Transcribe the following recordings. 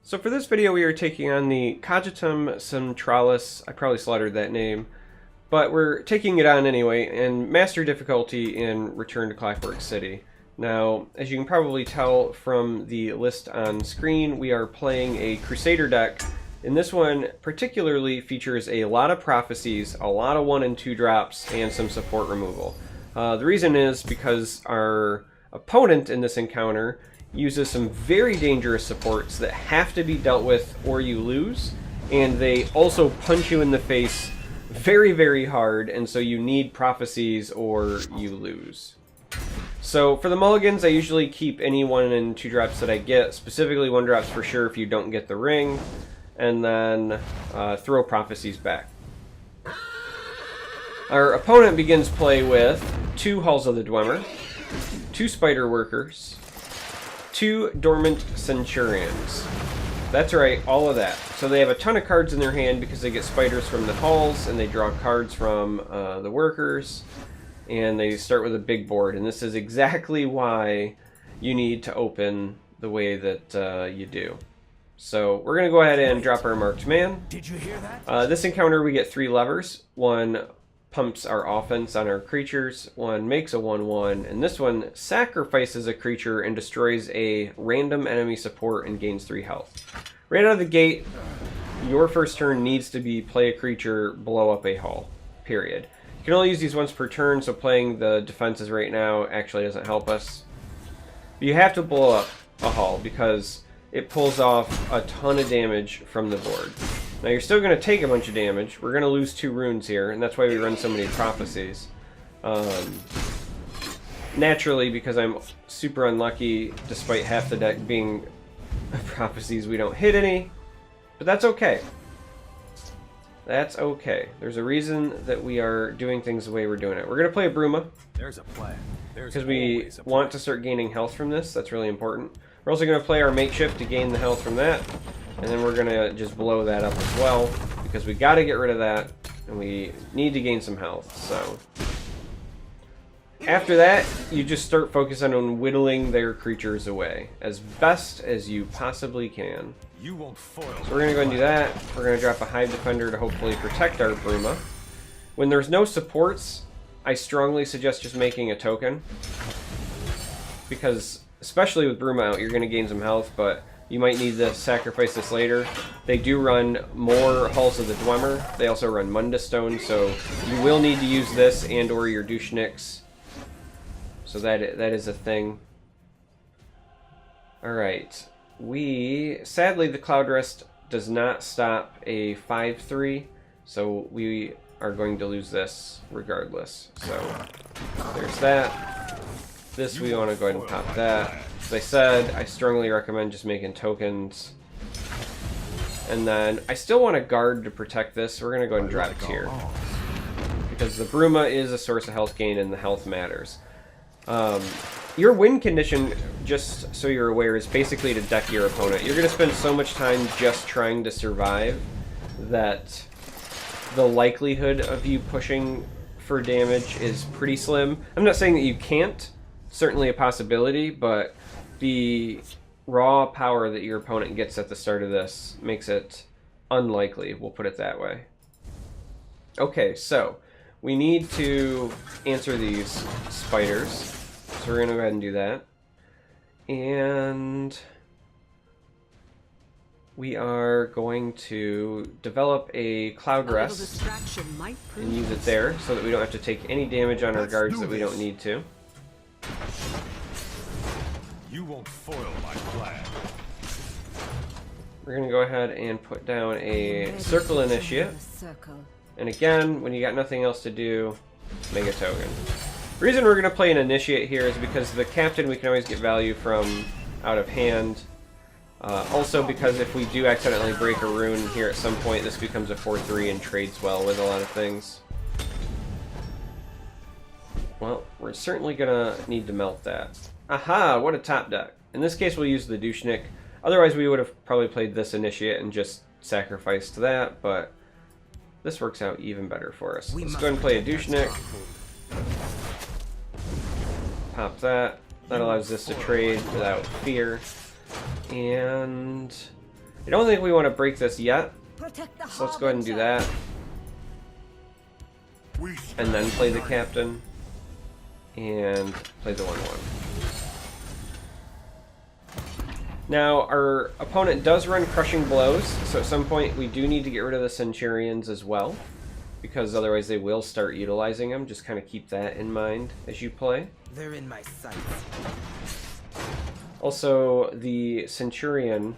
So for this video we are taking on the Cogitum Centralis, I probably slaughtered that name, but we're taking it on anyway, and Master difficulty in Return to Clockwork City. Now, as you can probably tell from the list on screen, we are playing a Crusader deck, and this one particularly features a lot of prophecies, a lot of 1 and 2 drops, and some support removal. The reason is because our opponent in this encounter uses some very dangerous supports that have to be dealt with or you lose, and they also punch you in the face very, very hard, and so you need prophecies or you lose. So for the mulligans, I usually keep any 1 and 2 drops that I get, specifically 1 drops for sure if you don't get the ring, and then throw prophecies back. Our opponent begins play with 2 Halls of the Dwemer, 2 Spider Workers, 2 Dormant Centurions. That's right, all of that. So they have a ton of cards in their hand because they get spiders from the halls, and they draw cards from the workers, and they start with a big board. And this is exactly why you need to open the way that you do. So we're going to go ahead and drop our Marked Man. Did you hear that? This encounter we get 3 levers. 1 pumps our offense on our creatures, 1 makes a 1/1, and this one sacrifices a creature and destroys a random enemy support and gains 3 health. Right out of the gate, your first turn needs to be play a creature, blow up a hall, period. You can only use these once per turn, so playing the defenses right now actually doesn't help us. But you have to blow up a hall because it pulls off a ton of damage from the board. Now you're still going to take a bunch of damage. We're going to lose 2 runes here, and that's why we run so many prophecies. Naturally, because I'm super unlucky, despite half the deck being prophecies, we don't hit any. But that's okay. That's okay. There's a reason that we are doing things the way we're doing it. We're going to play a Bruma. There's a plan. Because we want to start gaining health from this. That's really important. We're also going to play our Makeshift to gain the health from that. And then we're going to just blow that up as well, because we got to get rid of that, and we need to gain some health. So after that, you just start focusing on whittling their creatures away as best as you possibly can. You won't foil. So we're going to go and do that. We're going to drop a Hive Defender to hopefully protect our Bruma. When there's no supports, I strongly suggest just making a token, because especially with Bruma out, you're going to gain some health, but you might need to sacrifice this later. They do run more Halls of the Dwemer. They also run Mundus Stone, so you will need to use this and or your Doucheniks. So that is a thing. Alright. Sadly, the Cloud Rest does not stop a 5/3, so we are going to lose this regardless. So there's that. This, we want to go ahead and pop that. As I said, I strongly recommend just making tokens. And then I still want a guard to protect this. We're going to go ahead and drop it here, because the Bruma is a source of health gain, and the health matters. Your win condition, just so you're aware, is basically to deck your opponent. You're going to spend so much time just trying to survive that the likelihood of you pushing for damage is pretty slim. I'm not saying that you can't. Certainly a possibility, but the raw power that your opponent gets at the start of this makes it unlikely, we'll put it that way. Okay, so we need to answer these spiders, so we're going to go ahead and do that. And we are going to develop a Cloud Rest and use it there so that we don't have to take any damage on our guards that we don't need to. You won't foil my plan. We're going to go ahead and put down a Circle Initiate. And again, when you got nothing else to do, make a token. The reason we're going to play an Initiate here is because the Captain we can always get value from out of hand. Also because if we do accidentally break a rune here at some point, this becomes a 4/3 and trades well with a lot of things. Well, we're certainly going to need to melt that. Aha, what a top deck. In this case, we'll use the Douchenik. Otherwise, we would have probably played this Initiate and just sacrificed that, but this works out even better for us. Let's go ahead and play a Douchenik. Pop that. That allows this to trade without fear. And I don't think we want to break this yet, Protect the so let's go ahead and do that. We And then play the captain. And play the 1/1. Now, our opponent does run Crushing Blows, so at some point we do need to get rid of the Centurions as well, because otherwise they will start utilizing them. Just kind of keep that in mind as you play. They're in my sights. Also, the Centurion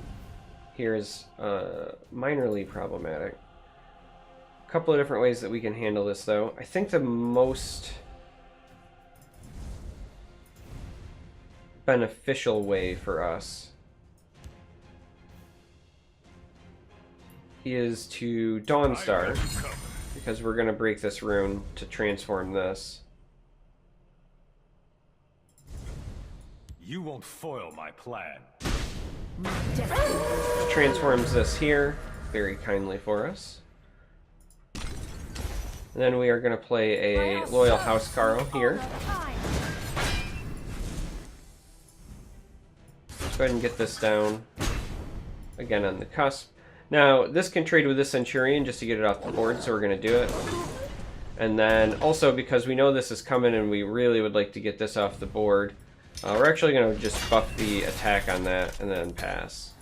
here is minorly problematic. A couple of different ways that we can handle this, though. I think the most beneficial way for us is to Dawnstar, because we're going to break this rune to transform this. You won't foil my plan. Transforms this here very kindly for us. And then we are going to play a Loyal House Carl here. Let's go ahead and get this down again on the cusp. Now, this can trade with this Centurion just to get it off the board, so we're going to do it. And then also, because we know this is coming and we really would like to get this off the board, we're actually going to just buff the attack on that and then pass.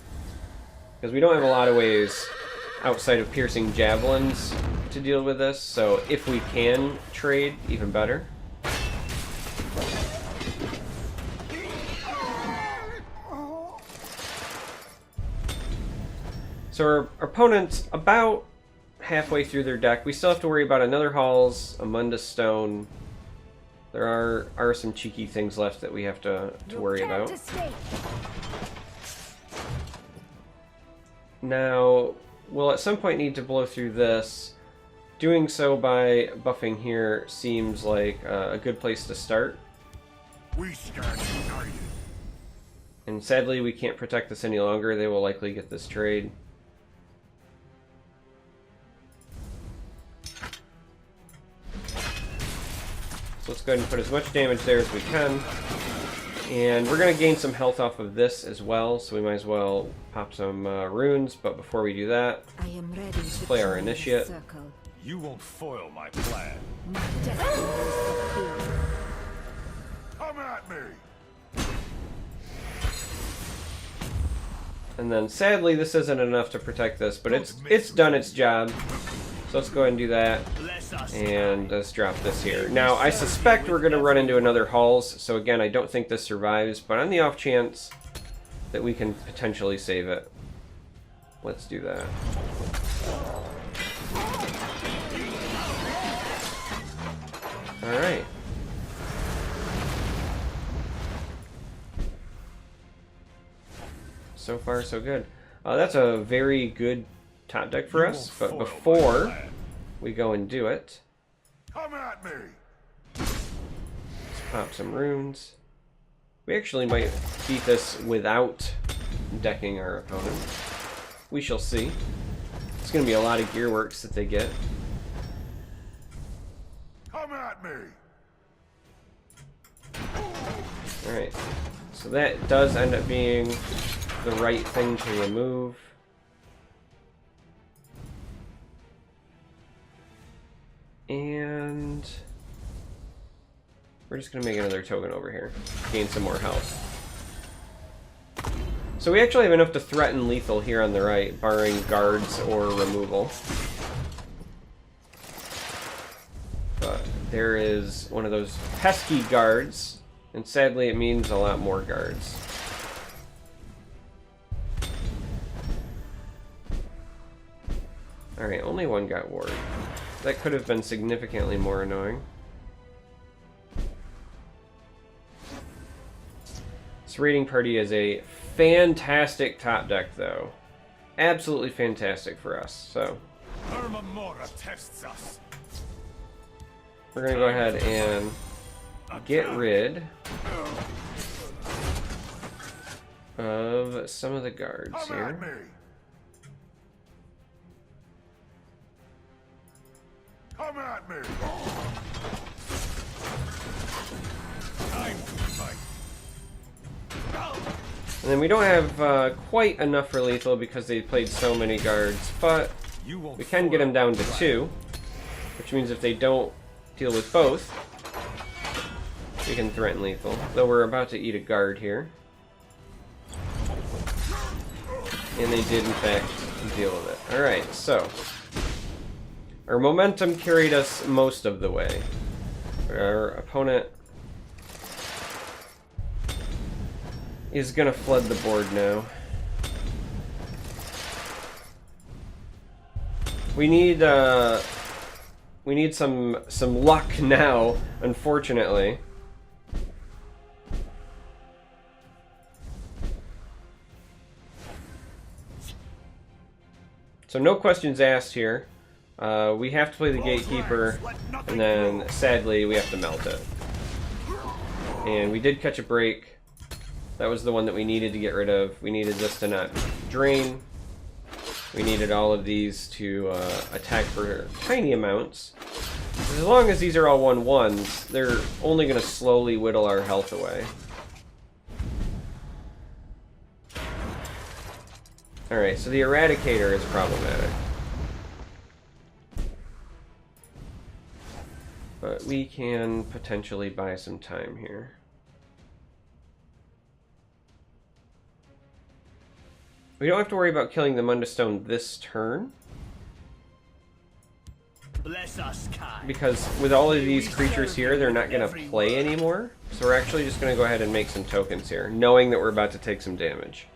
Because we don't have a lot of ways outside of piercing javelins to deal with this, so if we can trade, even better. So our opponent's about halfway through their deck. We still have to worry about another Halls, a Mundus Stone. There are some cheeky things left that we have to worry about. Now, we'll at some point need to blow through this. Doing so by buffing here seems like a good place to start. We stand united. And sadly, we can't protect this any longer. They will likely get this trade. So let's go ahead and put as much damage there as we can. And we're going to gain some health off of this as well, so we might as well pop some runes. But before we do that, I am ready to play our join the initiate. circle. You won't foil my plan. My destiny is secured. Come at me. And then sadly, this isn't enough to protect this, but it's done its job. So let's go ahead and do that. And let's drop this here. Now, I suspect we're going to run into another Halls, so again, I don't think this survives, but on the off chance that we can potentially save it, let's do that. Alright. So far, so good. That's a very good top deck for us, but before we go and do it, Come at me. let's pop some runes. We actually might beat this without decking our opponent. We shall see. It's going to be a lot of gear works that they get. Come at me. Alright, so that does end up being the right thing to remove. And we're just going to make another token over here. Gain some more health. So we actually have enough to threaten lethal here on the right, barring guards or removal. But there is one of those pesky guards, and sadly it means a lot more guards. Alright, only one got ward. That could have been significantly more annoying. This raiding party is a fantastic top deck, though. Absolutely fantastic for us, so Hermamora tests us. we're going to go ahead and get rid of some of the guards Come at me. here. Come at me. Time to fight. And then we don't have quite enough for lethal because they played so many guards, but we can get them down to 2, which means if they don't deal with both, we can threaten lethal. Though we're about to eat a guard here. And they did, in fact, deal with it. Alright, so our momentum carried us most of the way. Our opponent is gonna flood the board now. We need some luck now, unfortunately. So no questions asked here. We have to play the Gatekeeper, and then sadly we have to melt it. And we did catch a break. That was the one that we needed to get rid of. We needed this to not drain. We needed all of these to attack for tiny amounts. As long as these are all 1/1s, they're only going to slowly whittle our health away. Alright, so the Eradicator is problematic. But we can potentially buy some time here. We don't have to worry about killing the Mundustone this turn. Bless us, kind. Because with all of these creatures here, they're not going to play anymore. So we're actually just going to go ahead and make some tokens here, knowing that we're about to take some damage.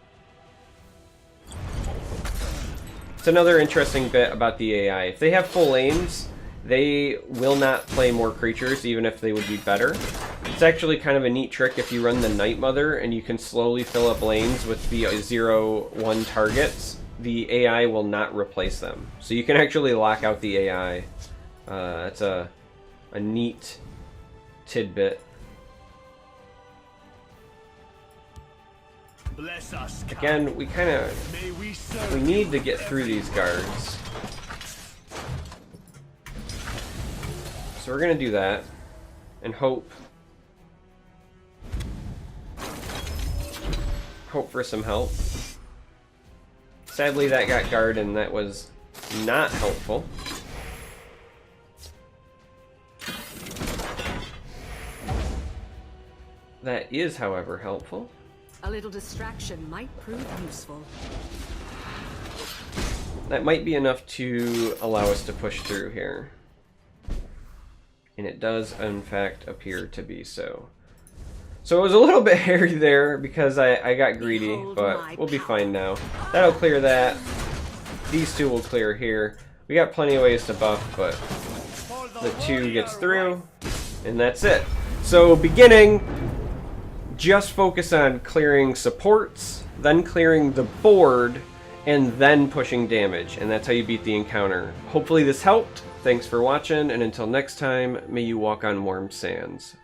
It's another interesting bit about the AI. If they have full lanes, they will not play more creatures, even if they would be better. It's actually kind of a neat trick if you run the Night Mother and you can slowly fill up lanes with the 0/1 targets. The AI will not replace them. So you can actually lock out the AI. It's a neat tidbit. Bless us, kind. Again, we need to get through these guards. So we're gonna do that and hope for some help. Sadly, that got guard, and that was not helpful. That is, however, helpful. A little distraction might prove useful. That might be enough to allow us to push through here. And it does, in fact, appear to be so. So it was a little bit hairy there because I got greedy, but we'll be fine now. That'll clear that. These two will clear here. We got plenty of ways to buff, but the 2 gets through, and that's it. So beginning, just focus on clearing supports, then clearing the board, and then pushing damage, and that's how you beat the encounter. Hopefully this helped. Thanks for watching, and until next time, may you walk on warm sands.